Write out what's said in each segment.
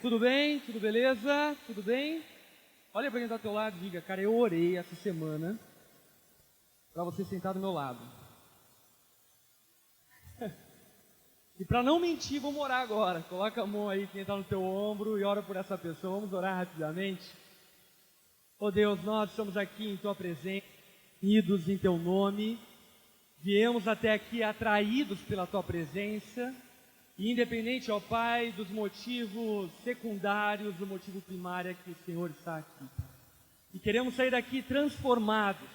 Tudo bem? Tudo beleza? Tudo bem? Olha para quem está ao teu lado e diga, cara, eu orei essa semana para você sentar do meu lado. E para não mentir, vamos orar agora. Coloca a mão aí, quem está no teu ombro, e ora por essa pessoa. Vamos orar rapidamente. Oh Deus, nós estamos aqui em tua presença, unidos em teu nome. Viemos até aqui atraídos pela tua presença. E independente, ó Pai, dos motivos secundários, do motivo primário é que o Senhor está aqui. E queremos sair daqui transformados,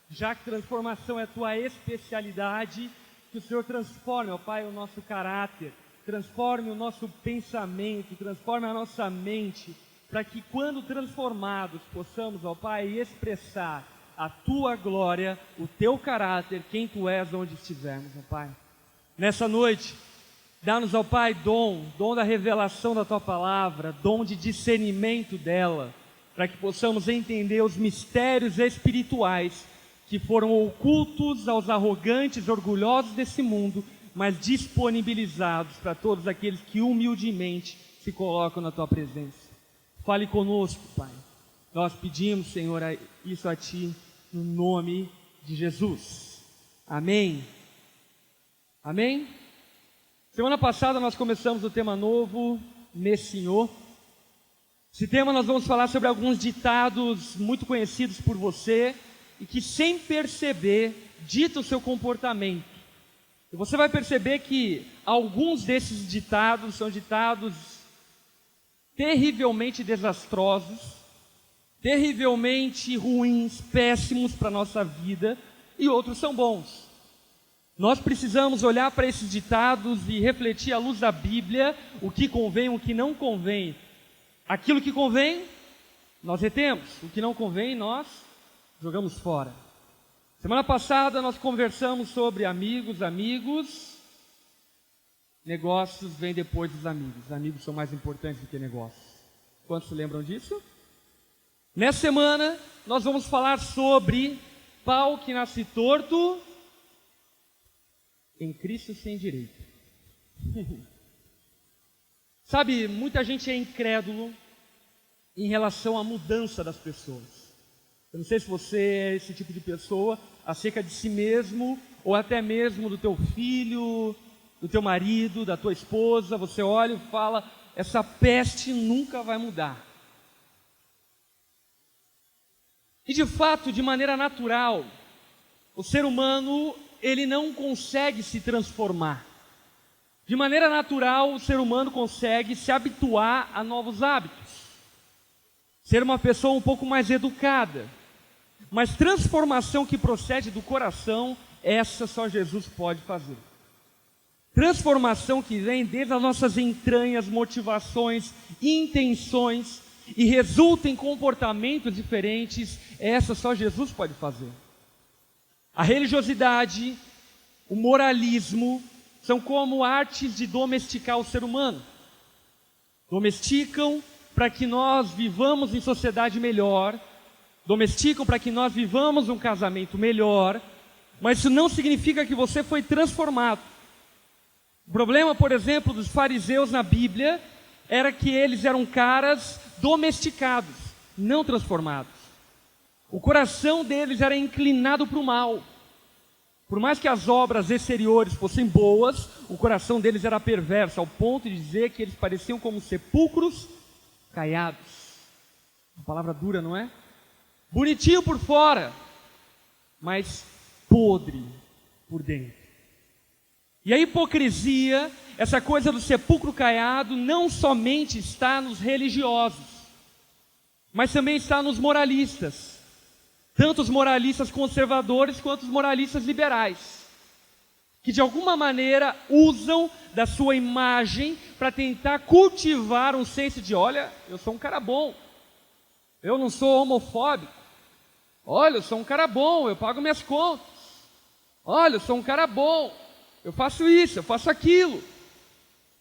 já que transformação é a tua especialidade, que o Senhor transforme, ó Pai, o nosso caráter, transforme o nosso pensamento, transforme a nossa mente, para que quando transformados possamos, ó Pai, expressar a tua glória, o teu caráter, quem tu és, onde estivermos, ó Pai. Nessa noite, dá-nos, ó Pai, dom da revelação da Tua Palavra, dom de discernimento dela, para que possamos entender os mistérios espirituais que foram ocultos aos arrogantes, orgulhosos desse mundo, mas disponibilizados para todos aqueles que humildemente se colocam na Tua presença. Fale conosco, Pai. Nós pedimos, Senhor, isso a Ti, no nome de Jesus. Amém. Amém? Semana passada nós começamos o tema novo, Messinho. Esse tema nós vamos falar sobre alguns ditados muito conhecidos por você e que sem perceber dita o seu comportamento. E você vai perceber que alguns desses ditados são ditados terrivelmente desastrosos, terrivelmente ruins, péssimos para a nossa vida, e outros são bons. Nós precisamos olhar para esses ditados e refletir à luz da Bíblia o que convém, o que não convém. Aquilo que convém, nós retemos. O que não convém, nós jogamos fora. Semana passada nós conversamos sobre amigos. Negócios vêm depois dos amigos. Amigos são mais importantes do que negócios. Quantos se lembram disso? Nessa semana nós vamos falar sobre pau que nasce torto, em Cristo sem direito. Sabe, muita gente é incrédulo em relação à mudança das pessoas. Eu não sei se você é esse tipo de pessoa, acerca de si mesmo, ou até mesmo do teu filho, do teu marido, da tua esposa. Você olha e fala, essa peste nunca vai mudar. E de fato, de maneira natural, o ser humano ele não consegue se transformar. De maneira natural, o ser humano consegue se habituar a novos hábitos, ser uma pessoa um pouco mais educada. Mas transformação que procede do coração, essa só Jesus pode fazer. Transformação que vem desde as nossas entranhas, motivações, intenções, e resulta em comportamentos diferentes, essa só Jesus pode fazer. A religiosidade, o moralismo, são como artes de domesticar o ser humano. Domesticam para que nós vivamos em sociedade melhor, domesticam para que nós vivamos um casamento melhor, mas isso não significa que você foi transformado. O problema, por exemplo, dos fariseus na Bíblia, era que eles eram caras domesticados, não transformados. O coração deles era inclinado para o mal. Por mais que as obras exteriores fossem boas, o coração deles era perverso, ao ponto de dizer que eles pareciam como sepulcros caiados. Uma palavra dura, não é? Bonitinho por fora, mas podre por dentro. E a hipocrisia, essa coisa do sepulcro caiado, não somente está nos religiosos, mas também está nos moralistas. Tanto os moralistas conservadores quanto os moralistas liberais, que de alguma maneira usam da sua imagem para tentar cultivar um senso de, olha, eu sou um cara bom, eu não sou homofóbico, olha, eu sou um cara bom, eu pago minhas contas, olha, eu sou um cara bom, eu faço isso, eu faço aquilo.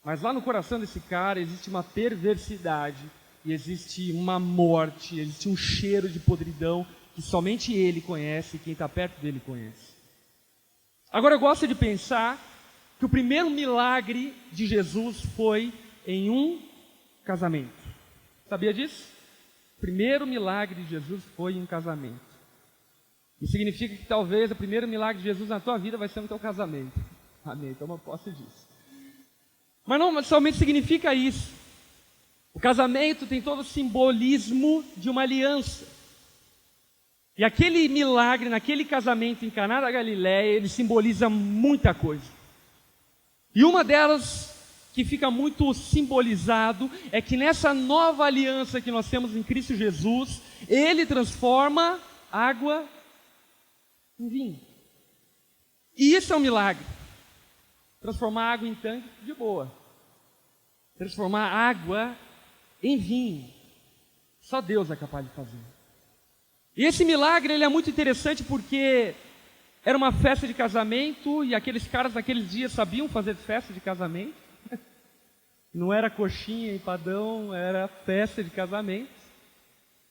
Mas lá no coração desse cara existe uma perversidade, e existe uma morte, existe um cheiro de podridão, que somente ele conhece e quem está perto dele conhece. Agora eu gosto de pensar que o primeiro milagre de Jesus foi em um casamento. Sabia disso? O primeiro milagre de Jesus foi um casamento. Isso significa que talvez o primeiro milagre de Jesus na tua vida vai ser no teu casamento. Amém, toma posse disso. Mas não somente significa isso. O casamento tem todo o simbolismo de uma aliança. E aquele milagre, naquele casamento em Caná da Galileia, ele simboliza muita coisa. E uma delas que fica muito simbolizado é que nessa nova aliança que nós temos em Cristo Jesus, Ele transforma água em vinho. E isso é um milagre. Transformar água em tanque, de boa. Transformar água em vinho, só Deus é capaz de fazer. E esse milagre ele é muito interessante porque era uma festa de casamento e aqueles caras naqueles dias sabiam fazer festa de casamento. Não era coxinha e empadão, era festa de casamento.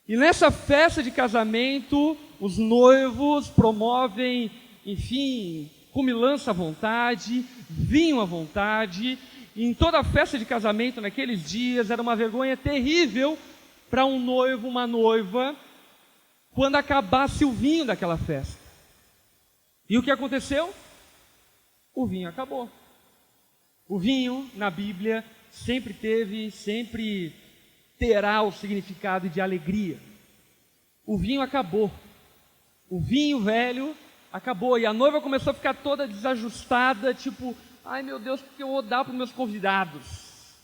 E nessa festa de casamento, os noivos promovem, enfim, comilança à vontade, vinho à vontade. E em toda a festa de casamento naqueles dias era uma vergonha terrível para um noivo, uma noiva, quando acabasse o vinho daquela festa. E o que aconteceu? O vinho acabou. O vinho na Bíblia sempre teve, sempre terá o significado de alegria. O vinho acabou. O vinho velho acabou. E a noiva começou a ficar toda desajustada, tipo, ai meu Deus, o que eu vou dar para os meus convidados?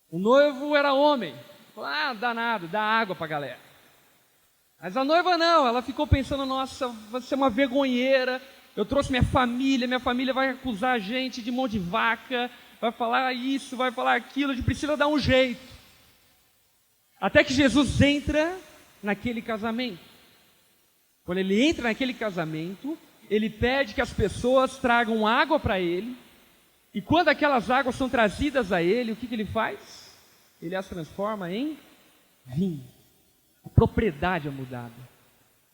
O noivo era homem. Falou, danado, dá água para a galera. Mas a noiva não, ela ficou pensando, nossa, vai ser uma vergonheira. Eu trouxe minha família vai acusar a gente de mão de vaca, vai falar isso, vai falar aquilo, a gente precisa dar um jeito. Até que Jesus entra naquele casamento. Quando ele entra naquele casamento, ele pede que as pessoas tragam água para ele, e quando aquelas águas são trazidas a ele, o que ele faz? Ele as transforma em vinho. A propriedade é mudada,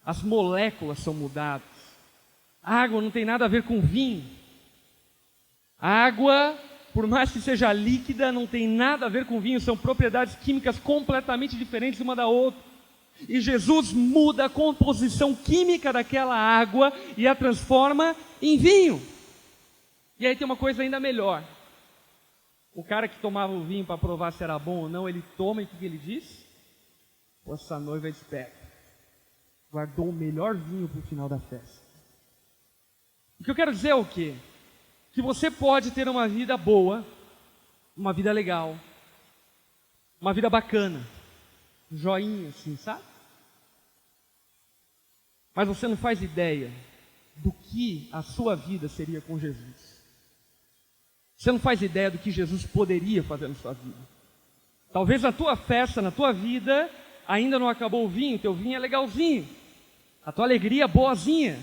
as moléculas são mudadas. A água não tem nada a ver com vinho. A água, por mais que seja líquida, não tem nada a ver com vinho, são propriedades químicas completamente diferentes uma da outra. E Jesus muda a composição química daquela água e a transforma em vinho. E aí tem uma coisa ainda melhor. O cara que tomava o vinho para provar se era bom ou não, ele toma e o que ele diz? Essa noiva é esperta. Guardou o melhor vinho para o final da festa. O que eu quero dizer é o quê? Que você pode ter uma vida boa, uma vida legal, uma vida bacana, joinha assim, sabe? Mas você não faz ideia do que a sua vida seria com Jesus. Você não faz ideia do que Jesus poderia fazer na sua vida. Talvez na tua festa, na tua vida, ainda não acabou o vinho, teu vinho é legalzinho, a tua alegria é boazinha.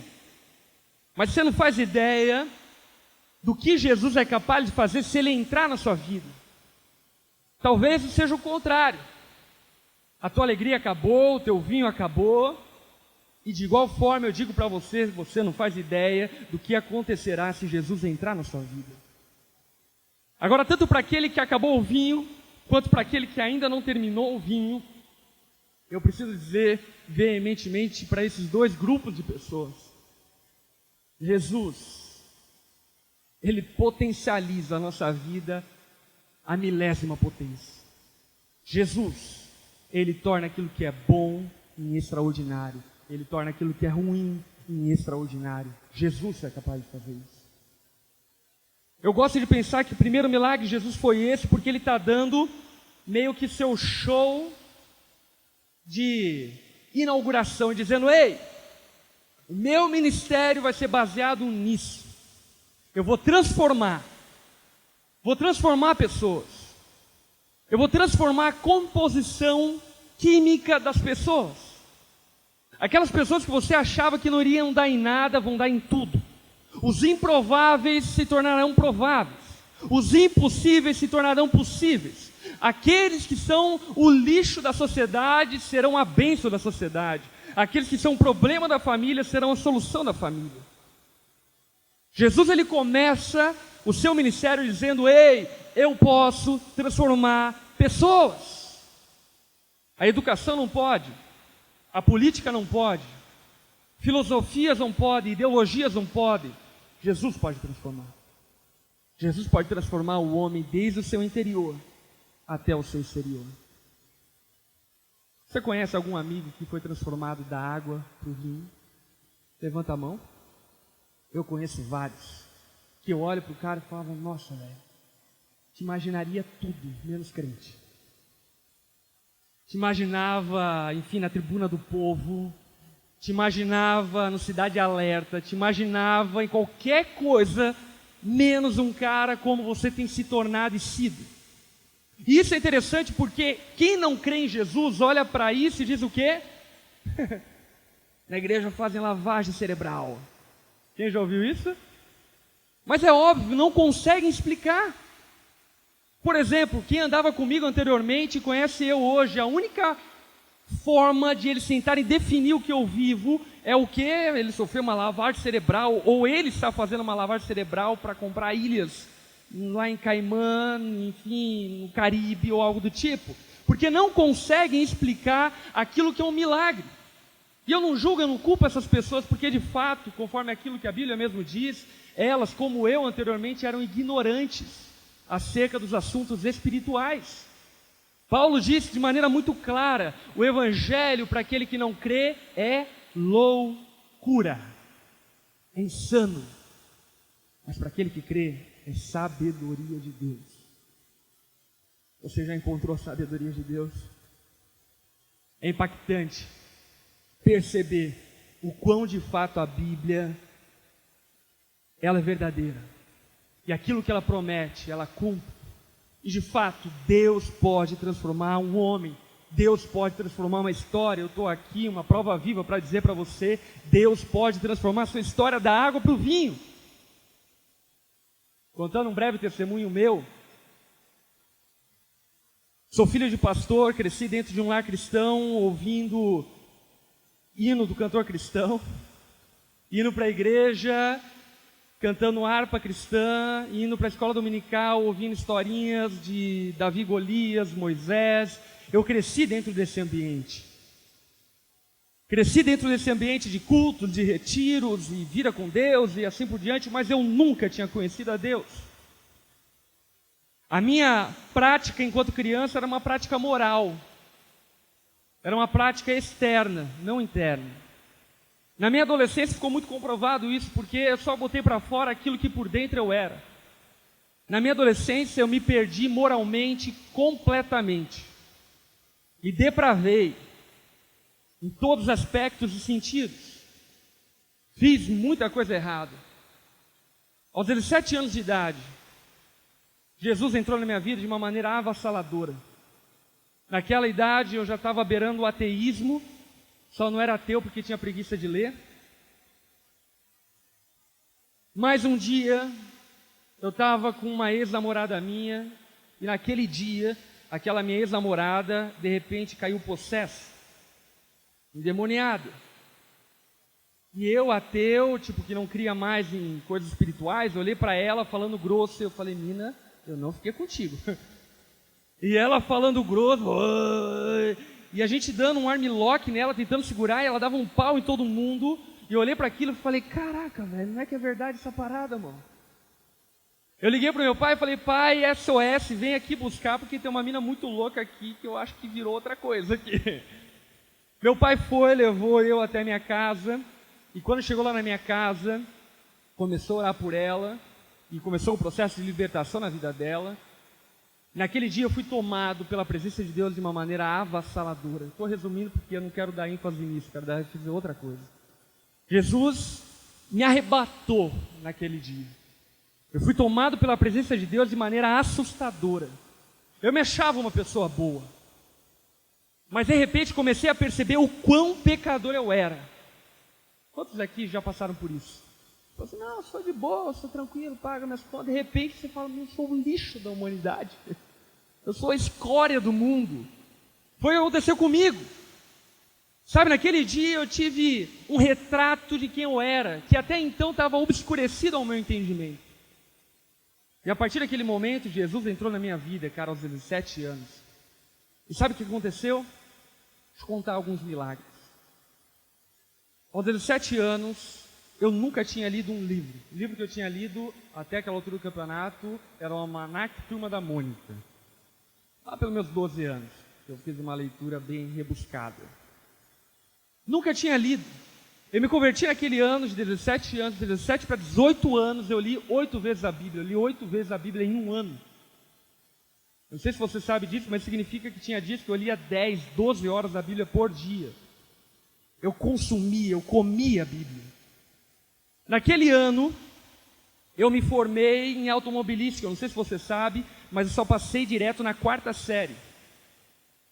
Mas você não faz ideia do que Jesus é capaz de fazer se Ele entrar na sua vida. Talvez seja o contrário. A tua alegria acabou, o teu vinho acabou, e de igual forma eu digo para você, você não faz ideia do que acontecerá se Jesus entrar na sua vida. Agora, tanto para aquele que acabou o vinho, quanto para aquele que ainda não terminou o vinho, eu preciso dizer veementemente para esses dois grupos de pessoas: Jesus, Ele potencializa a nossa vida à milésima potência. Jesus, Ele torna aquilo que é bom em extraordinário. Ele torna aquilo que é ruim em extraordinário. Jesus é capaz de fazer isso. Eu gosto de pensar que o primeiro milagre de Jesus foi esse, porque Ele está dando meio que seu show de inauguração, dizendo: ei, o meu ministério vai ser baseado nisso. Eu vou transformar pessoas. Eu vou transformar a composição química das pessoas. Aquelas pessoas que você achava que não iriam dar em nada, vão dar em tudo. Os improváveis se tornarão prováveis. Os impossíveis se tornarão possíveis. Aqueles que são o lixo da sociedade serão a bênção da sociedade. Aqueles que são o problema da família serão a solução da família. Jesus, ele começa o seu ministério dizendo: ei, eu posso transformar pessoas. A educação não pode, a política não pode, filosofias não podem, ideologias não podem. Jesus pode transformar. Jesus pode transformar o homem desde o seu interior até o seu exterior. Você conhece algum amigo que foi transformado da água para o vinho? Levanta a mão. Eu conheço vários. Que eu olho para o cara e falo, nossa, velho, te imaginaria tudo, menos crente. Te imaginava, enfim, na tribuna do povo, te imaginava no Cidade Alerta, te imaginava em qualquer coisa, menos um cara como você tem se tornado e sido. E isso é interessante porque quem não crê em Jesus olha para isso e diz o quê? Na igreja fazem lavagem cerebral. Quem já ouviu isso? Mas é óbvio, não conseguem explicar. Por exemplo, quem andava comigo anteriormente conhece eu hoje. A única forma de eles tentarem definir o que eu vivo é o que? Ele sofreu uma lavagem cerebral, ou ele está fazendo uma lavagem cerebral para comprar ilhas lá em Caimã, enfim, no Caribe ou algo do tipo. Porque não conseguem explicar aquilo que é um milagre. E eu não julgo, eu não culpo essas pessoas, porque de fato, conforme aquilo que a Bíblia mesmo diz, elas, como eu anteriormente, eram ignorantes acerca dos assuntos espirituais. Paulo disse de maneira muito clara, o evangelho para aquele que não crê é loucura, é insano, mas para aquele que crê é sabedoria de Deus. Você já encontrou a sabedoria de Deus? É impactante perceber o quão de fato a Bíblia ela é verdadeira, e aquilo que ela promete, ela cumpre. E de fato, Deus pode transformar um homem, Deus pode transformar uma história. Eu estou aqui, uma prova viva para dizer para você, Deus pode transformar a sua história da água para o vinho. Contando um breve testemunho meu, sou filho de pastor, cresci dentro de um lar cristão, ouvindo hino do cantor cristão, indo para a igreja, cantando harpa cristã, indo para a escola dominical, ouvindo historinhas de Davi e Golias, Moisés. Eu cresci dentro desse ambiente. Cresci dentro desse ambiente de cultos, de retiros, e vida com Deus, e assim por diante, mas eu nunca tinha conhecido a Deus. A minha prática enquanto criança era uma prática moral. Era uma prática externa, não interna. Na minha adolescência ficou muito comprovado isso, porque eu só botei para fora aquilo que por dentro eu era. Na minha adolescência eu me perdi moralmente completamente. Me depravei em todos os aspectos e sentidos. Fiz muita coisa errada. Aos 17 anos de idade, Jesus entrou na minha vida de uma maneira avassaladora. Naquela idade eu já estava beirando o ateísmo, só não era ateu porque tinha preguiça de ler. Mas um dia, eu estava com uma ex-namorada minha, e naquele dia, aquela minha ex-namorada, de repente caiu possessa, endemoniada. E eu, ateu, tipo que não cria mais em coisas espirituais, olhei para ela falando grosso, e eu falei, mina, eu não fiquei contigo. E ela falando grosso, oi, e a gente dando um armlock nela, tentando segurar, e ela dava um pau em todo mundo. E eu olhei para aquilo e falei, caraca, velho, não é que é verdade essa parada, mano? Eu liguei pro meu pai e falei, pai, SOS, vem aqui buscar, porque tem uma mina muito louca aqui, que eu acho que virou outra coisa aqui. Meu pai foi, levou eu até a minha casa, e quando chegou lá na minha casa, começou a orar por ela, e começou o processo de libertação na vida dela. Naquele dia eu fui tomado pela presença de Deus de uma maneira avassaladora. Estou resumindo porque eu não quero dar ênfase nisso, quero dar ênfase em outra coisa. Jesus me arrebatou naquele dia. Eu fui tomado pela presença de Deus de maneira assustadora. Eu me achava uma pessoa boa, mas de repente comecei a perceber o quão pecador eu era. Quantos aqui já passaram por isso? Eu falei assim, não, eu sou de boa, eu sou tranquilo, pago minhas contas. De repente você fala, eu sou o lixo da humanidade. Eu sou a escória do mundo. Foi o que aconteceu comigo. Sabe, naquele dia eu tive um retrato de quem eu era, que até então estava obscurecido ao meu entendimento. E a partir daquele momento, Jesus entrou na minha vida, cara, aos 17 anos. E sabe o que aconteceu? Deixa eu contar alguns milagres. Aos 17 anos, eu nunca tinha lido um livro. O livro que eu tinha lido até aquela altura do campeonato era o Almanac Turma da Mônica. Lá pelos meus 12 anos, eu fiz uma leitura bem rebuscada. Nunca tinha lido. Eu me converti naquele ano, de 17 anos, 17 para 18 anos, eu li 8 vezes a Bíblia. Eu li 8 vezes a Bíblia em um ano. Não sei se você sabe disso, mas significa que tinha dias que eu lia 10, 12 horas da Bíblia por dia. Eu consumia, eu comia a Bíblia. Naquele ano, eu me formei em automobilística. Eu não sei se você sabe, mas eu só passei direto na 4ª série.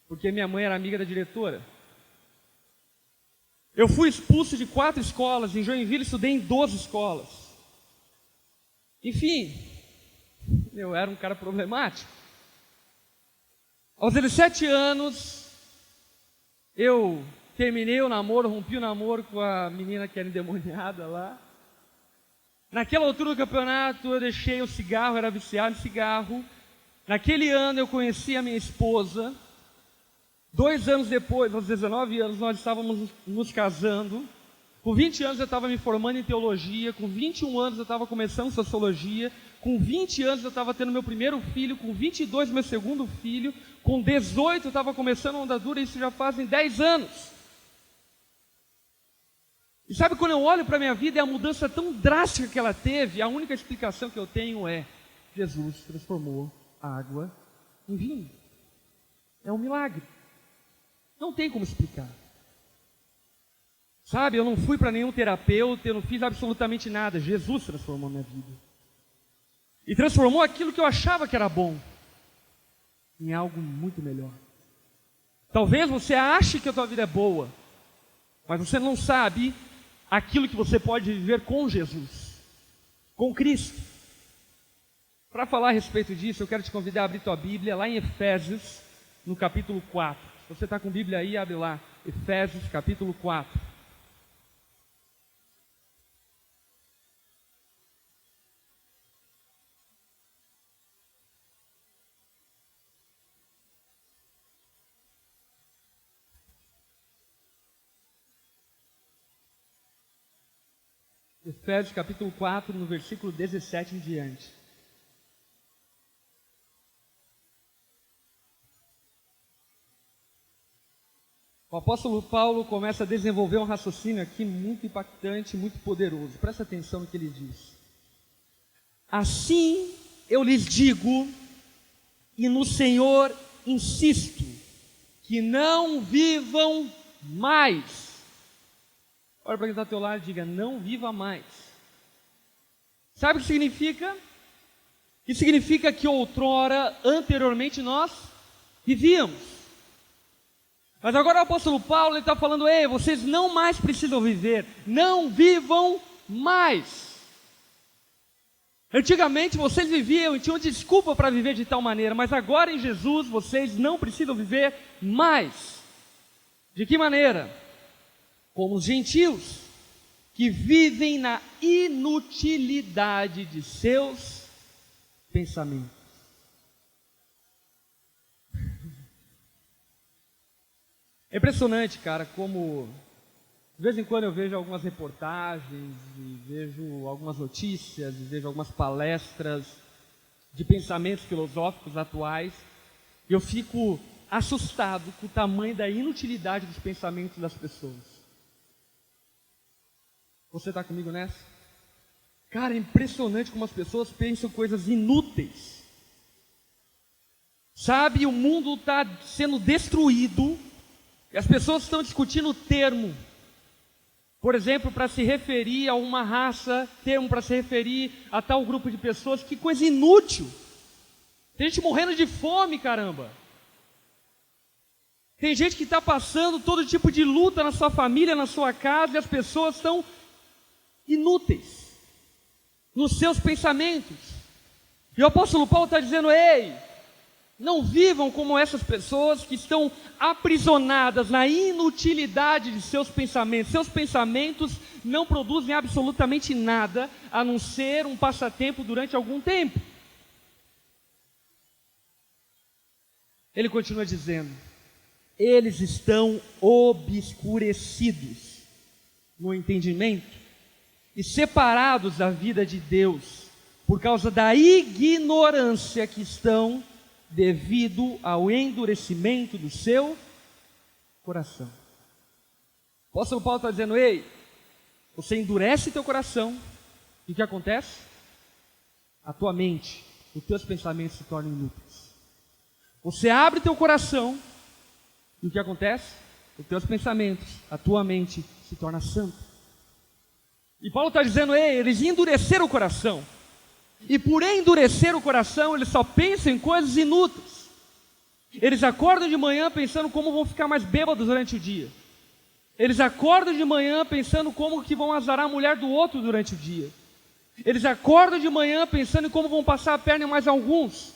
Porque minha mãe era amiga da diretora. Eu fui expulso de 4 escolas, em Joinville estudei em 12 escolas. Enfim, eu era um cara problemático. Aos 17 anos, eu terminei o namoro, rompi o namoro com a menina que era endemoniada lá. Naquela altura do campeonato, eu deixei o cigarro, era viciado em cigarro. Naquele ano, eu conheci a minha esposa. 2 anos depois, aos 19 anos, nós estávamos nos casando. Com 20 anos eu estava me formando em teologia. Com 21 anos eu estava começando sociologia. Com 20 anos eu estava tendo meu primeiro filho. Com 22, meu segundo filho. Com 18 eu estava começando a onda dura. Isso já fazem 10 anos. E sabe, quando eu olho para a minha vida e a mudança tão drástica que ela teve, a única explicação que eu tenho é: Jesus transformou água em vinho. É um milagre. Não tem como explicar. Sabe, eu não fui para nenhum terapeuta, eu não fiz absolutamente nada. Jesus transformou minha vida. E transformou aquilo que eu achava que era bom em algo muito melhor. Talvez você ache que a tua vida é boa, mas você não sabe aquilo que você pode viver com Jesus, com Cristo. Para falar a respeito disso, eu quero te convidar a abrir tua Bíblia lá em Efésios, no capítulo 4. Se você está com a Bíblia aí, abre lá. Efésios, capítulo 4. Efésios, capítulo 4, no versículo 17 em diante. O apóstolo Paulo começa a desenvolver um raciocínio aqui muito impactante, muito poderoso. Presta atenção no que ele diz. Assim eu lhes digo, e no Senhor insisto, que não vivam mais. Olha para quem está ao teu lado e diga: não viva mais. Sabe o que significa? Que significa que outrora, anteriormente, nós vivíamos. Mas agora o apóstolo Paulo está falando: ei, vocês não mais precisam viver, não vivam mais. Antigamente vocês viviam e tinham desculpa para viver de tal maneira, mas agora em Jesus vocês não precisam viver mais. De que maneira? Como os gentios, que vivem na inutilidade de seus pensamentos. É impressionante, cara, como de vez em quando eu vejo algumas reportagens, e vejo algumas notícias, e vejo algumas palestras de pensamentos filosóficos atuais, e eu fico assustado com o tamanho da inutilidade dos pensamentos das pessoas. Você está comigo nessa? Cara, é impressionante como as pessoas pensam coisas inúteis. Sabe, o mundo está sendo destruído, e as pessoas estão discutindo o termo. Por exemplo, para se referir a uma raça, termo para se referir a tal grupo de pessoas. Que coisa inútil. Tem gente morrendo de fome, caramba. Tem gente que está passando todo tipo de luta na sua família, na sua casa, e as pessoas são inúteis nos seus pensamentos. E o apóstolo Paulo está dizendo: ei, não vivam como essas pessoas que estão aprisionadas na inutilidade de seus pensamentos. Seus pensamentos não produzem absolutamente nada, a não ser um passatempo durante algum tempo. Ele continua dizendo: eles estão obscurecidos no entendimento e separados da vida de Deus por causa da ignorância que estão devido ao endurecimento do seu coração. O apóstolo Paulo está dizendo: ei, você endurece teu coração e o que acontece? A tua mente, os teus pensamentos se tornam inúteis. Você abre teu coração e o que acontece? Os teus pensamentos, a tua mente se torna santa. E Paulo está dizendo: ei, eles endureceram o coração. E por endurecer o coração, eles só pensam em coisas inúteis. Eles acordam de manhã pensando como vão ficar mais bêbados durante o dia. Eles acordam de manhã pensando como que vão azarar a mulher do outro durante o dia. Eles acordam de manhã pensando em como vão passar a perna em mais alguns.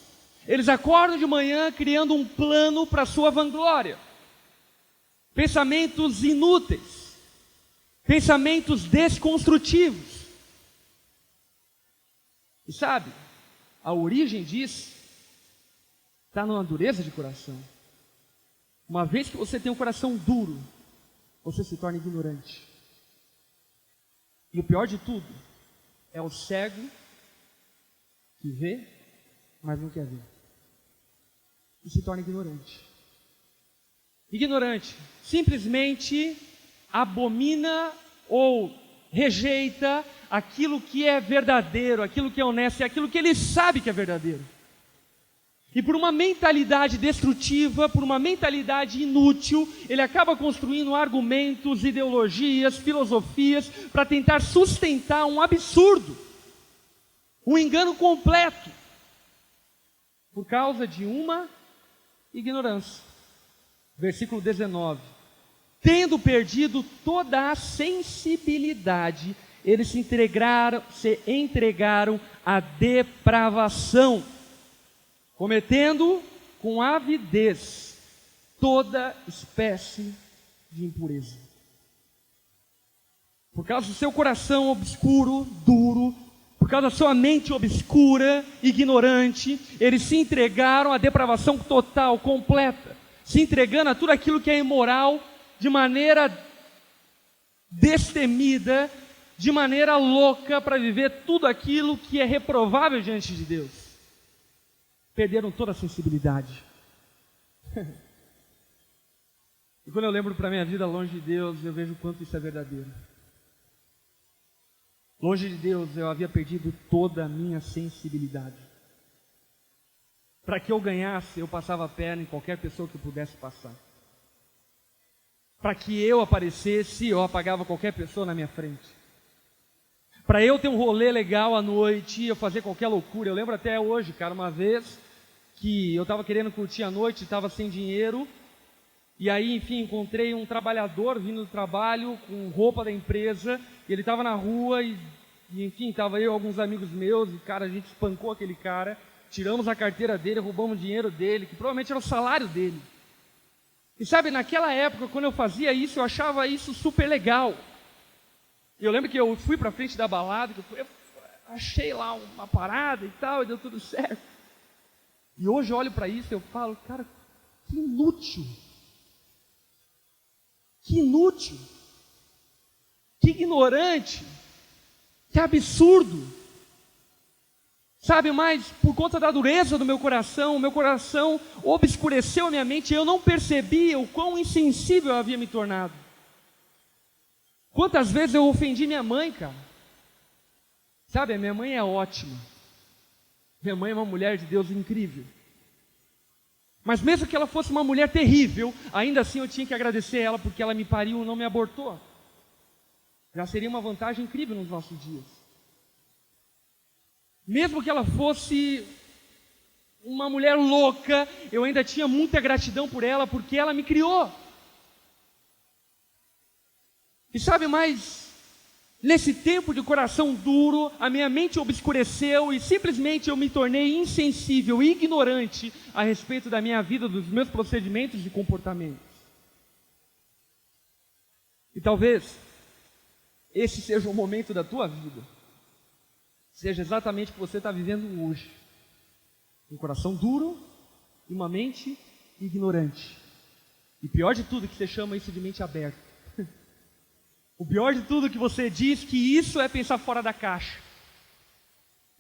Eles acordam de manhã criando um plano para a sua vanglória. Pensamentos inúteis. Pensamentos desconstrutivos. E sabe, a origem disso está numa dureza de coração. Uma vez que você tem um coração duro, você se torna ignorante. E o pior de tudo é o cego que vê, mas não quer ver. E se torna ignorante. Ignorante simplesmente abomina ou rejeita aquilo que é verdadeiro, aquilo que é honesto, aquilo que ele sabe que é verdadeiro. E por uma mentalidade destrutiva, por uma mentalidade inútil, ele acaba construindo argumentos, ideologias, filosofias, para tentar sustentar um absurdo, um engano completo, por causa de uma ignorância. Versículo 19. Tendo perdido toda a sensibilidade, eles se entregaram à depravação, cometendo com avidez toda espécie de impureza. Por causa do seu coração obscuro, duro, por causa da sua mente obscura, ignorante, eles se entregaram à depravação total, completa, se entregando a tudo aquilo que é imoral, de maneira destemida, de maneira louca, para viver tudo aquilo que é reprovável diante de Deus. Perderam toda a sensibilidade. E quando eu lembro para a minha vida longe de Deus, eu vejo o quanto isso é verdadeiro. Longe de Deus, eu havia perdido toda a minha sensibilidade. Para que eu ganhasse, eu passava a perna em qualquer pessoa que eu pudesse passar. Para que eu aparecesse, eu apagava qualquer pessoa na minha frente. Para eu ter um rolê legal à noite, eu fazer qualquer loucura. Eu lembro até hoje, cara, uma vez que eu estava querendo curtir a noite, estava sem dinheiro. E aí, enfim, encontrei um trabalhador vindo do trabalho com roupa da empresa. E ele estava na rua e enfim, estava eu e alguns amigos meus. E, cara, a gente espancou aquele cara. Tiramos a carteira dele, roubamos o dinheiro dele, que provavelmente era o salário dele. E sabe, naquela época, quando eu fazia isso, eu achava isso super legal. E eu lembro que eu fui para frente da balada, que eu achei lá uma parada e tal, e deu tudo certo. E hoje eu olho para isso e eu falo, cara, que inútil. Que inútil. Que ignorante. Que absurdo. Sabe, mas por conta da dureza do meu coração obscureceu a minha mente e eu não percebia o quão insensível eu havia me tornado. Quantas vezes eu ofendi minha mãe, cara? Sabe, a minha mãe é ótima. Minha mãe é uma mulher de Deus incrível. Mas mesmo que ela fosse uma mulher terrível, ainda assim eu tinha que agradecer ela porque ela me pariu e não me abortou. Já seria uma vantagem incrível nos nossos dias. Mesmo que ela fosse uma mulher louca, eu ainda tinha muita gratidão por ela, porque ela me criou. E sabe, mas nesse tempo de coração duro, a minha mente obscureceu e simplesmente eu me tornei insensível e ignorante a respeito da minha vida, dos meus procedimentos e comportamentos. E talvez esse seja o momento da tua vida. Seja exatamente o que você está vivendo hoje. Um coração duro e uma mente ignorante. E pior de tudo, que você chama isso de mente aberta. O pior de tudo, que você diz que isso é pensar fora da caixa.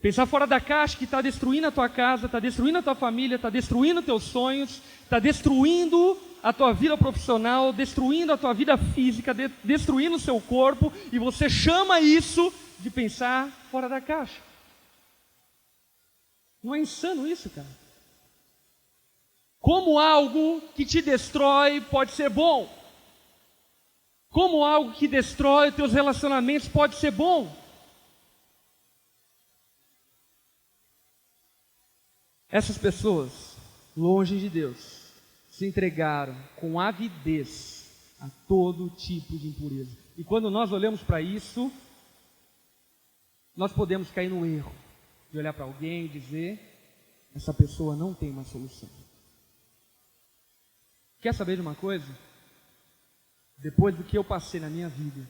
Pensar fora da caixa, que está destruindo a tua casa, está destruindo a tua família, está destruindo teus sonhos, está destruindo a tua vida profissional, destruindo a tua vida física, destruindo o seu corpo, e você chama isso de pensar fora da caixa. Não é insano isso, cara? Como algo que te destrói pode ser bom? Como algo que destrói os teus relacionamentos pode ser bom? Essas pessoas, longe de Deus, se entregaram com avidez a todo tipo de impureza. E quando nós olhamos para isso, nós podemos cair no erro de olhar para alguém e dizer: essa pessoa não tem uma solução. Quer saber de uma coisa? Depois do que eu passei na minha vida,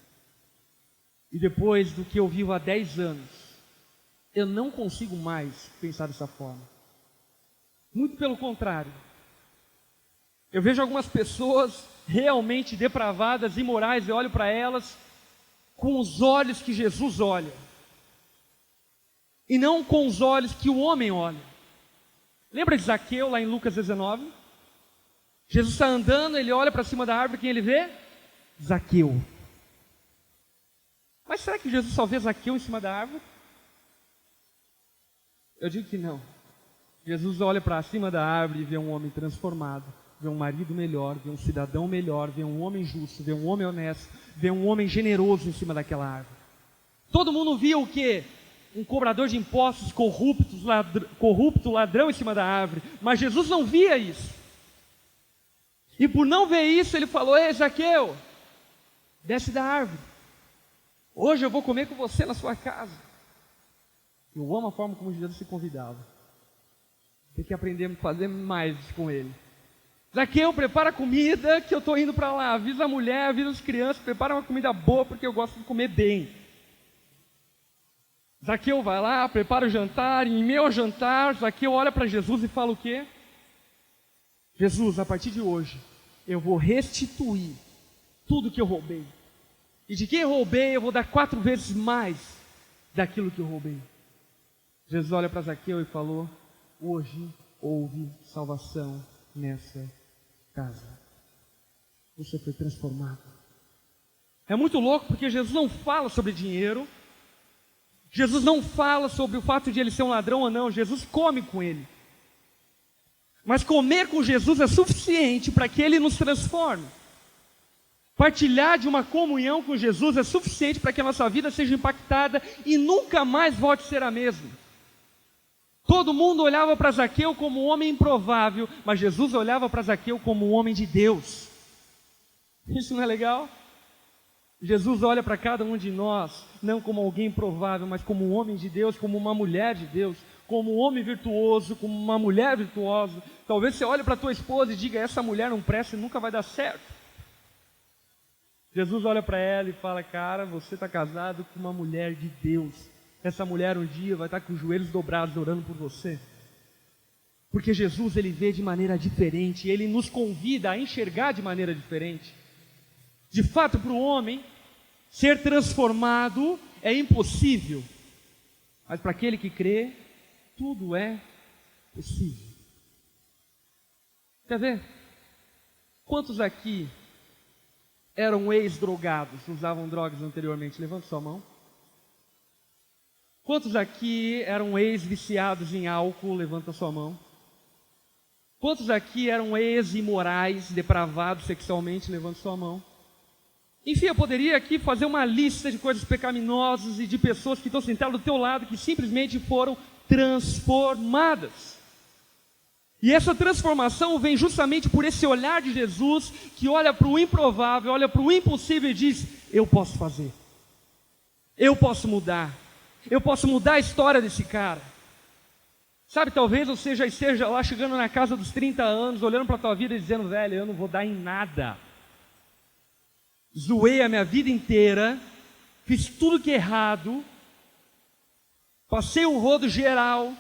e depois do que eu vivo há 10 anos, eu não consigo mais pensar dessa forma. Muito pelo contrário. Eu vejo algumas pessoas realmente depravadas, imorais, eu olho para elas com os olhos que Jesus olha, e não com os olhos que o homem olha. Lembra de Zaqueu lá em Lucas 19? Jesus está andando, ele olha para cima da árvore, quem ele vê? Zaqueu. Mas será que Jesus só vê Zaqueu em cima da árvore? Eu digo que não. Jesus olha para cima da árvore e vê um homem transformado, vê um marido melhor, vê um cidadão melhor, vê um homem justo, vê um homem honesto, vê um homem generoso em cima daquela árvore. Todo mundo via o quê? Um cobrador de impostos, corrupto, ladrão em cima da árvore. Mas Jesus não via isso. E por não ver isso, ele falou: ei, Zaqueu, desce da árvore. Hoje eu vou comer com você na sua casa. Eu amo a forma como Jesus se convidava. Tem que aprender a fazer mais com ele. Zaqueu, prepara comida que eu estou indo para lá. Avisa a mulher, avisa as crianças, prepara uma comida boa porque eu gosto de comer bem. Zaqueu vai lá, prepara o jantar, e em meio ao jantar, Zaqueu olha para Jesus e fala o quê? Jesus, a partir de hoje, eu vou restituir tudo que eu roubei. E de quem eu roubei, eu vou dar 4 vezes mais daquilo que eu roubei. Jesus olha para Zaqueu e falou: hoje houve salvação nessa casa. Você foi transformado. É muito louco porque Jesus não fala sobre dinheiro. Jesus não fala sobre o fato de ele ser um ladrão ou não. Jesus come com ele. Mas comer com Jesus é suficiente para que ele nos transforme. Partilhar de uma comunhão com Jesus é suficiente para que a nossa vida seja impactada e nunca mais volte a ser a mesma. Todo mundo olhava para Zaqueu como um homem improvável, mas Jesus olhava para Zaqueu como um homem de Deus. Isso não é legal? Jesus olha para cada um de nós, não como alguém improvável, mas como um homem de Deus, como uma mulher de Deus, como um homem virtuoso, como uma mulher virtuosa. Talvez você olhe para a tua esposa e diga: essa mulher não presta e nunca vai dar certo. Jesus olha para ela e fala: cara, você está casado com uma mulher de Deus. Essa mulher um dia vai estar com os joelhos dobrados orando por você. Porque Jesus, ele vê de maneira diferente, ele nos convida a enxergar de maneira diferente. De fato, para o homem, ser transformado é impossível. Mas para aquele que crê, tudo é possível. Quer ver? Quantos aqui eram ex-drogados, usavam drogas anteriormente? Levanta sua mão. Quantos aqui eram ex-viciados em álcool? Levanta sua mão. Quantos aqui eram ex-imorais, depravados sexualmente? Levanta sua mão. Enfim, eu poderia aqui fazer uma lista de coisas pecaminosas e de pessoas que estão sentadas do teu lado, que simplesmente foram transformadas. E essa transformação vem justamente por esse olhar de Jesus, que olha para o improvável, olha para o impossível e diz: eu posso fazer, eu posso mudar a história desse cara. Sabe, talvez você já esteja lá chegando na casa dos 30 anos, olhando para a tua vida e dizendo: velho, eu não vou dar em nada. Zoei a minha vida inteira, fiz tudo que é errado, passei um rodo geral,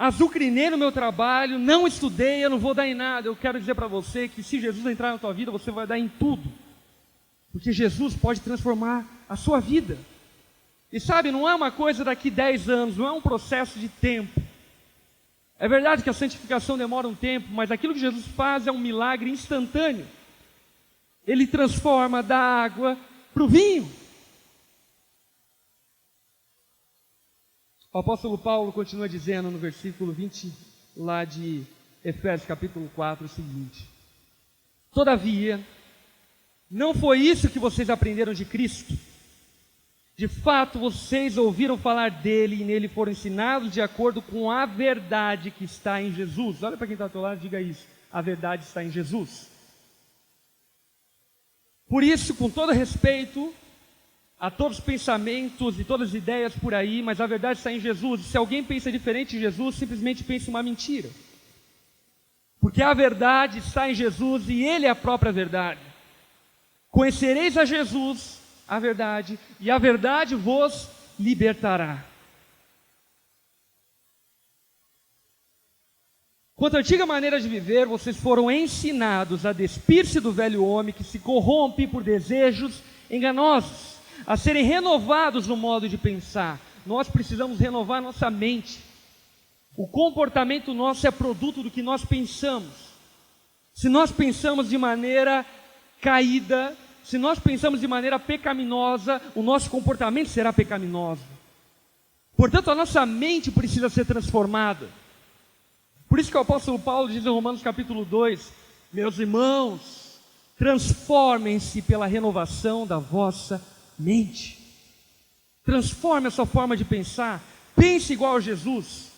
azucrinei no meu trabalho, não estudei, eu não vou dar em nada. Eu quero dizer para você que se Jesus entrar na tua vida, você vai dar em tudo. Porque Jesus pode transformar a sua vida. E sabe, não é uma coisa daqui 10 anos, não é um processo de tempo. É verdade que a santificação demora um tempo, mas aquilo que Jesus faz é um milagre instantâneo. Ele transforma da água para o vinho. O apóstolo Paulo continua dizendo no versículo 20, lá de Efésios capítulo 4, o seguinte: todavia, não foi isso que vocês aprenderam de Cristo. De fato, vocês ouviram falar dele e nele foram ensinados de acordo com a verdade que está em Jesus. Olha para quem está ao teu lado e diga isso: a verdade está em Jesus. Por isso, com todo respeito a todos os pensamentos e todas as ideias por aí, mas a verdade está em Jesus. Se alguém pensa diferente de Jesus, simplesmente pensa uma mentira. Porque a verdade está em Jesus e Ele é a própria verdade. Conhecereis a Jesus, a verdade, e a verdade vos libertará. Quanto à antiga maneira de viver, vocês foram ensinados a despir-se do velho homem que se corrompe por desejos enganosos, a serem renovados no modo de pensar. Nós precisamos renovar nossa mente. O comportamento nosso é produto do que nós pensamos. Se nós pensamos de maneira caída, se nós pensamos de maneira pecaminosa, o nosso comportamento será pecaminoso. Portanto, a nossa mente precisa ser transformada. Por isso que o apóstolo Paulo diz em Romanos capítulo 2, meus irmãos, transformem-se pela renovação da vossa mente. Transforme a sua forma de pensar. Pense igual a Jesus.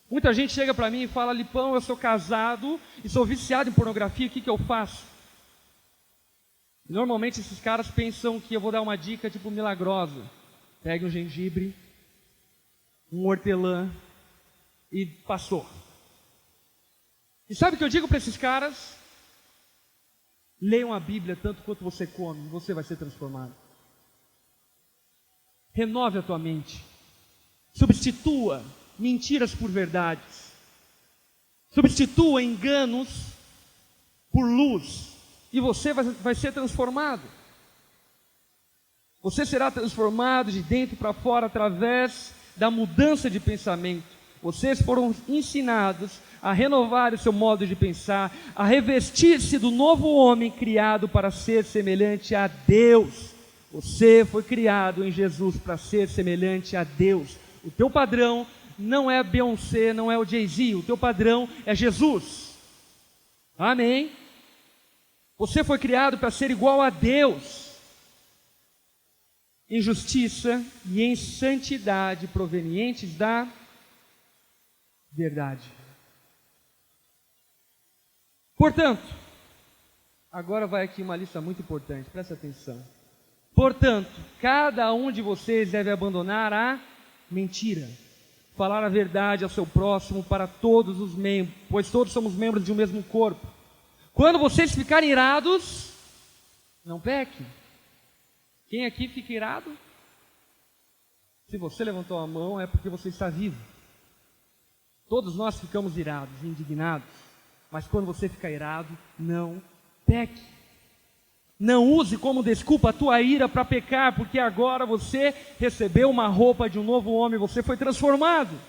Muita gente chega para mim e fala: Lipão, eu sou casado e sou viciado em pornografia, o que eu faço? Normalmente esses caras pensam que eu vou dar uma dica tipo milagrosa. Pegue um gengibre, um hortelã e passou. E sabe o que eu digo para esses caras? Leiam a Bíblia tanto quanto você come, você vai ser transformado. Renove a tua mente. Substitua mentiras por verdades. Substitua enganos por luz. E você vai ser transformado. Você será transformado de dentro para fora através da mudança de pensamento. Vocês foram ensinados a renovar o seu modo de pensar, a revestir-se do novo homem criado para ser semelhante a Deus. Você foi criado em Jesus para ser semelhante a Deus. O teu padrão não é a Beyoncé, não é o Jay-Z, o teu padrão é Jesus. Amém? Você foi criado para ser igual a Deus, em justiça e em santidade provenientes da verdade. Portanto, agora vai aqui uma lista muito importante, presta atenção. Portanto, cada um de vocês deve abandonar a mentira, falar a verdade ao seu próximo para todos os membros, pois todos somos membros de um mesmo corpo. Quando vocês ficarem irados, não pequem. Quem aqui fica irado? Se você levantou a mão, é porque você está vivo. Todos nós ficamos irados, indignados. Mas quando você ficar irado, não peque. Não use como desculpa a tua ira para pecar, porque agora você recebeu uma roupa de um novo homem, você foi transformado.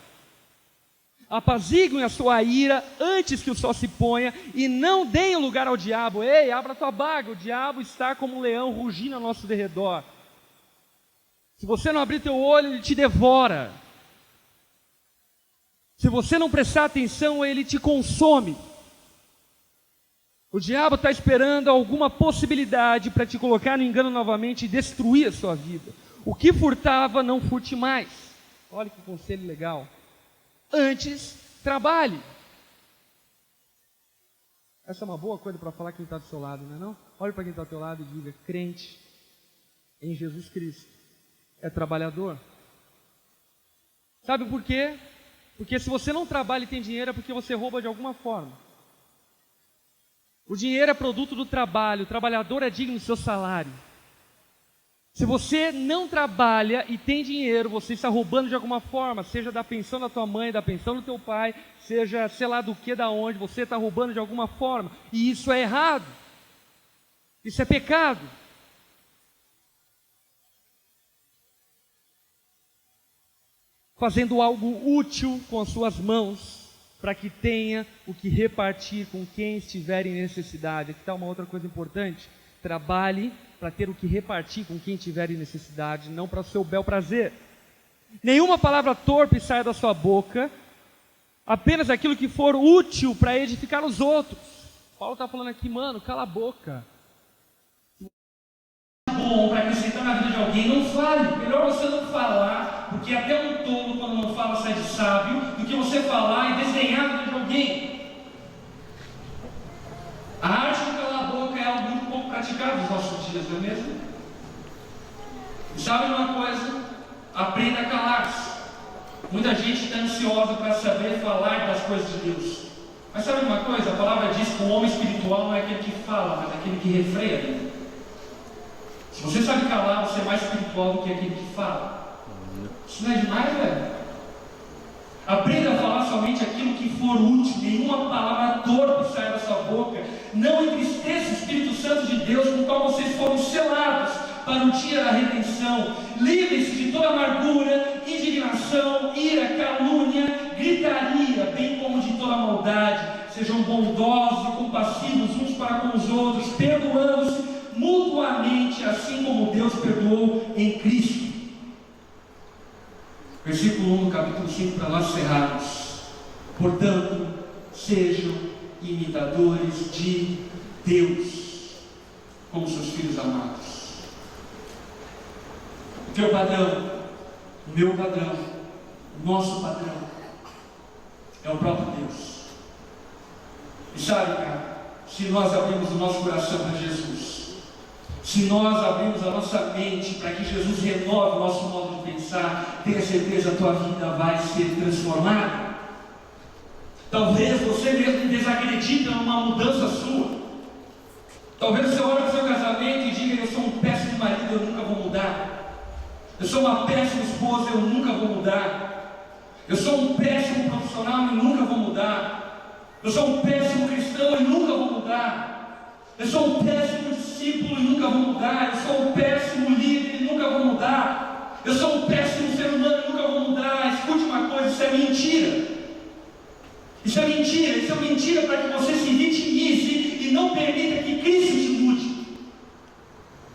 Apaziguem a sua ira antes que o sol se ponha e não deem lugar ao diabo. Ei, abra tua baga, o diabo está como um leão rugindo ao nosso derredor. Se você não abrir teu olho, ele te devora. Se você não prestar atenção, ele te consome. O diabo está esperando alguma possibilidade para te colocar no engano novamente e destruir a sua vida. O que furtava, não furte mais. Olha que conselho legal. Antes, trabalhe. Essa é uma boa coisa para falar quem está do seu lado, não é não? Olhe para quem está do seu lado e diga: crente em Jesus Cristo é trabalhador. Sabe por quê? Porque se você não trabalha e tem dinheiro é porque você rouba de alguma forma. O dinheiro é produto do trabalho, o trabalhador é digno do seu salário. Se você não trabalha e tem dinheiro, você está roubando de alguma forma, seja da pensão da tua mãe, da pensão do teu pai, seja sei lá do que, da onde, você está roubando de alguma forma, e isso é errado, isso é pecado. Fazendo algo útil com as suas mãos, para que tenha o que repartir com quem estiver em necessidade. Aqui está uma outra coisa importante: trabalhe para ter o que repartir com quem estiver em necessidade, não para o seu bel prazer. Nenhuma palavra torpe saia da sua boca, apenas aquilo que for útil para edificar os outros. Paulo está falando aqui, mano, cala a boca. Bom, para acrescentar na vida de alguém, não fale. Melhor você não falar, porque até um tolo, quando não fala, sai de sábio, do que você falar e desdenhar na vida de alguém. A arte de calar a boca é algo muito pouco praticado nos nossos dias, não é mesmo? E sabe uma coisa? Aprenda a calar-se. Muita gente está ansiosa para saber falar das coisas de Deus. Mas sabe uma coisa? A palavra diz que o homem espiritual não é aquele que fala, mas aquele que refreia a língua. Se você sabe calar, você é mais espiritual do que aquele que fala. Isso não é demais, velho? Aprenda a falar somente aquilo que for útil. Nenhuma palavra torpe saia da sua boca. Não entristeça o Espírito Santo de Deus, com o qual vocês foram selados para o dia da redenção. Livre-se de toda amargura, indignação, ira, calúnia, gritaria, bem como de toda maldade. Sejam bondosos e compassivos uns para com os outros, perdoando-se mutuamente, assim como Deus perdoou em Cristo. Versículo 1 do capítulo 5, para nós encerrarmos. Portanto, sejam imitadores de Deus, como seus filhos amados. O teu padrão, o meu padrão, o nosso padrão é o próprio Deus. E sabe, cara, se nós abrimos o nosso coração para Jesus, se nós abrimos a nossa mente para que Jesus renove o nosso modo de pensar, tenha certeza, a tua vida vai ser transformada. Talvez você mesmo desacredite numa mudança sua. Talvez você olhe para o seu casamento e diga: eu sou um péssimo marido, eu nunca vou mudar. Eu sou uma péssima esposa, eu nunca vou mudar. Eu sou um péssimo profissional, eu nunca vou mudar. Eu sou um péssimo cristão, eu nunca vou mudar. Eu sou um péssimo discípulo e nunca vou mudar. Eu sou um péssimo líder e nunca vou mudar. Eu sou um péssimo ser humano e nunca vou mudar. Escute uma coisa, isso é mentira. Isso é mentira. Isso é mentira para que você se vitimize e não permita que Cristo te mude.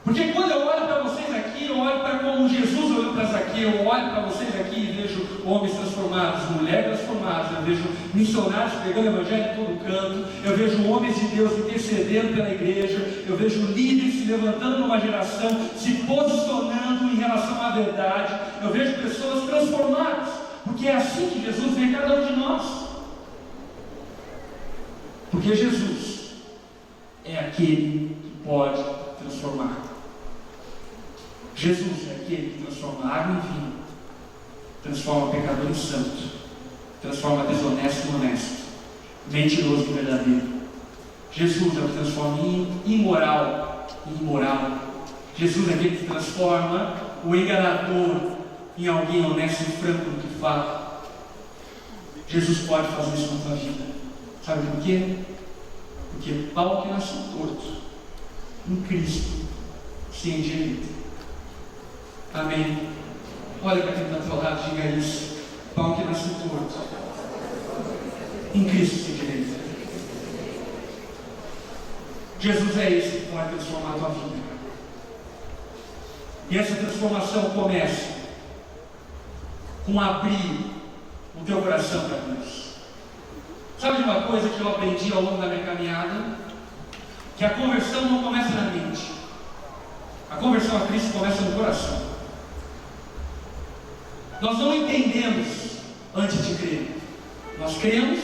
Porque quando eu olho para vocês aqui, eu olho para como Jesus olhou para Zaqueu, eu olho para vocês aqui e vejo homens transformados, mulheres transformadas, eu vejo missionários pregando o evangelho em todo canto, eu vejo homens de Deus intercedendo pela igreja, eu vejo líderes se levantando numa geração, se posicionando em relação à verdade, eu vejo pessoas transformadas, porque é assim que Jesus vê cada um de nós. Porque Jesus é aquele que pode transformar. Jesus é aquele que transforma água em vinho, transforma pecador em santo, transforma desonesto em honesto, mentiroso em verdadeiro. Jesus é o que transforma imoral em imoral. Jesus é aquele que transforma o enganador em alguém honesto e franco no que fala. Jesus pode fazer isso na tua vida. Sabe por quê? Porque pau que nasce torto, em Cristo se endireita. Amém. Olha para quem está ao teu lado, diga isso. Pau que nasce torto, em Cristo se endireita. Jesus é esse que pode transformar a tua vida. E essa transformação começa com abrir o teu coração para Deus. Sabe de uma coisa que eu aprendi ao longo da minha caminhada? Que a conversão não começa na mente. A conversão a Cristo começa no coração. Nós não entendemos antes de crer. Nós cremos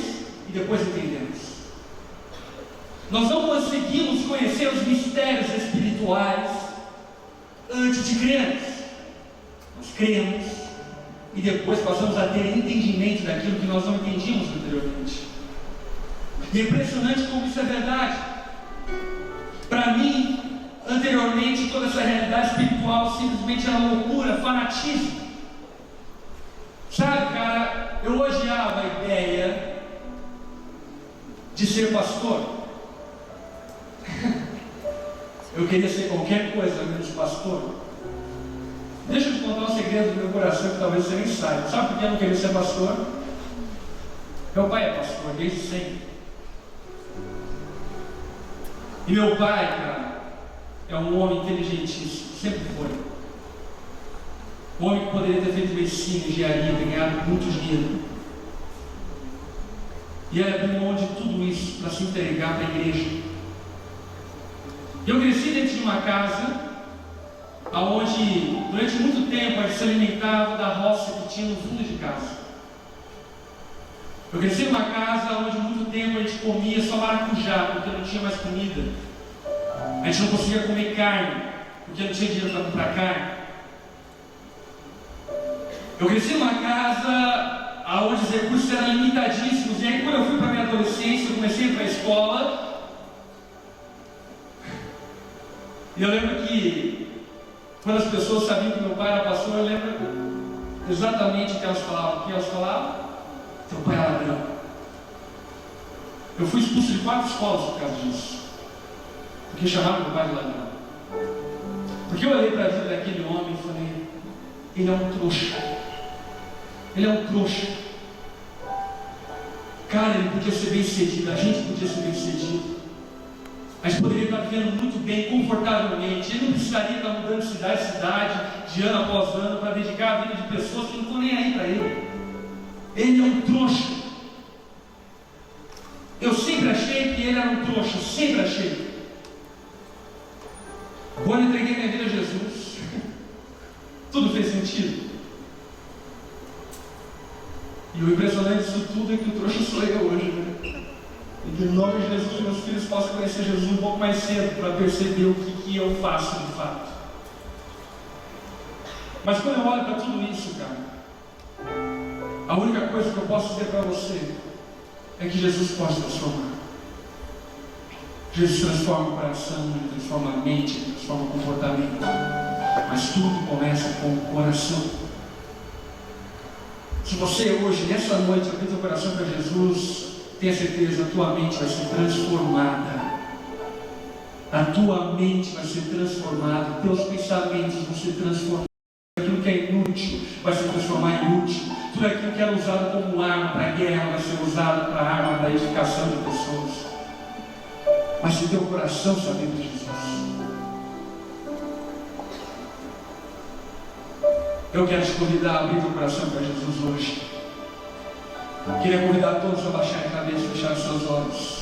e depois entendemos. Nós não conseguimos conhecer os mistérios espirituais antes de crermos. Nós cremos e depois passamos a ter entendimento daquilo que nós não entendíamos anteriormente. E é impressionante como isso é verdade. Para mim, anteriormente, toda essa realidade espiritual espiritual simplesmente era loucura, fanatismo. Sabe, cara, eu odiava a ideia de ser pastor. Eu queria ser qualquer coisa menos pastor. Deixa eu te contar um segredo do meu coração que talvez você nem saiba. Sabe por que eu não queria ser pastor? Meu pai é pastor desde sempre. E meu pai, cara, é um homem inteligentíssimo, sempre foi. Um homem que poderia ter feito medicina, engenharia, ganhado muito dinheiro. E ele abriu mão de tudo isso para se entregar para a igreja. Eu cresci dentro de uma casa onde, durante muito tempo, a gente se alimentava da roça que tinha no fundo de casa. Eu cresci numa casa onde, muito tempo, a gente comia só maracujá, porque não tinha mais comida. A gente não conseguia comer carne, porque não tinha dinheiro para comprar carne. Eu cresci numa casa onde os recursos eram limitadíssimos. E aí, quando eu fui para a minha adolescência, eu comecei a ir para a escola. E eu lembro que, quando as pessoas sabiam que meu pai era pastor, eu lembro exatamente o que elas falavam. O que elas falavam? Teu pai é ladrão. Eu fui expulso de 4 escolas por causa disso. Porque chamaram meu pai de ladrão. Porque eu olhei para a vida daquele homem e falei: ele é um trouxa. Ele é um trouxa. Cara, ele podia ser bem cedido. A gente podia ser bem cedido. A gente poderia estar vivendo muito bem, confortavelmente. Ele não precisaria estar mudando de cidade em cidade, de ano após ano, para dedicar a vida de pessoas que não estão nem aí para ele. Ele é um trouxa. Eu sempre achei que ele era um trouxa. Sempre achei. Quando eu entreguei minha vida a Jesus, tudo fez sentido. E o impressionante disso tudo é que o trouxa sou eu hoje, né? E que, em nome de Jesus, meus filhos possam conhecer Jesus um pouco mais cedo, para perceber o que eu faço de fato. Mas quando eu olho para tudo isso, cara, a única coisa que eu posso dizer para você é que Jesus pode transformar. Jesus transforma o coração, Ele transforma a mente, Ele transforma o comportamento. Mas tudo começa com o coração. Se você hoje, nessa noite, abrir seu coração para Jesus, tenha certeza, a tua mente vai ser transformada. A tua mente vai ser transformada. Teus pensamentos vão ser transformados. Aquilo que é inútil vai se transformar em útil. Tudo aquilo que era usado como arma para a guerra vai ser usado para arma para a edificação de pessoas. Mas se teu coração sabendo de Jesus, eu quero te convidar a abrir teu coração para Jesus hoje. Queria convidar todos a baixar a cabeça e fechar os seus olhos.